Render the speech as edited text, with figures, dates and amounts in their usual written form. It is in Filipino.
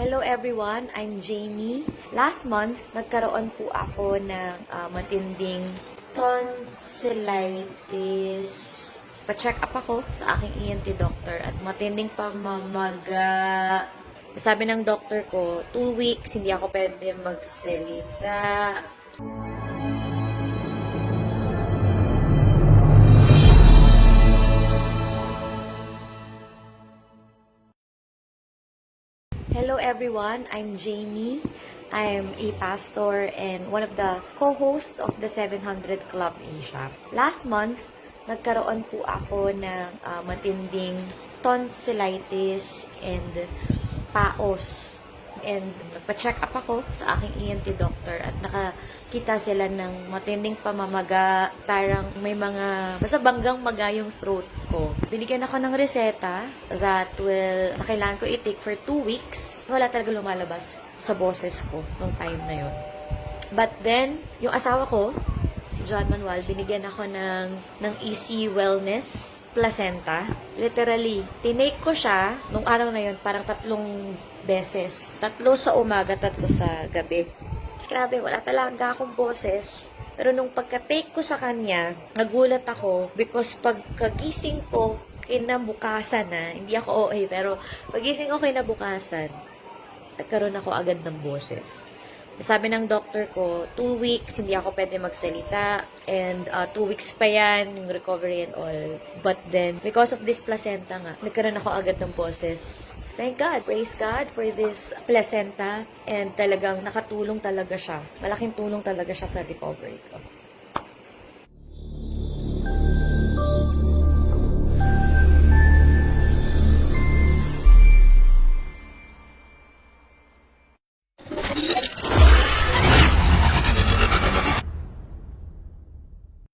Hello everyone, I'm Jamie. Last month, nagkaroon po ako ng matinding tonsillitis. Pa-check up ako sa aking ENT doctor at matinding pamamaga. Sabi ng doctor ko, 2 weeks hindi ako pwede magsalita. Hello everyone, I'm Jamie. I'm a pastor and one of the co-hosts of the 700 Club Asia. Last month, nagkaroon po ako ng matinding tonsillitis and paos. And nagpa-check up ako sa aking ENT doctor at nakakita sila ng matinding pamamaga, parang may mga, basta banggang maga yung throat ko. Binigyan ako ng reseta that na kailangan ko i-take for 2 weeks. Wala talaga lumalabas sa boses ko nung time na yun. But then, yung asawa ko, si John Manuel, binigyan ako ng Easy Wellness Placenta. Literally, tinake ko siya nung araw na yun, parang 3 beses. 3 sa umaga, 3 sa gabi. Grabe, wala talaga akong boses. Pero nung pagka-take ko sa kanya, nagulat ako because pagkagising ko, kinabukasan na, hindi ako OA, pero pagising ko kinabukasan, nagkaroon ako agad ng boses. Sabi ng doctor ko, 2 weeks, hindi ako pwede magsalita. And 2 weeks pa yan, yung recovery and all. But then, because of this placenta nga, nagkaroon ako agad ng boses. Thank God, praise God for this placenta. And talagang nakatulong talaga siya. Malaking tulong talaga siya sa recovery ko.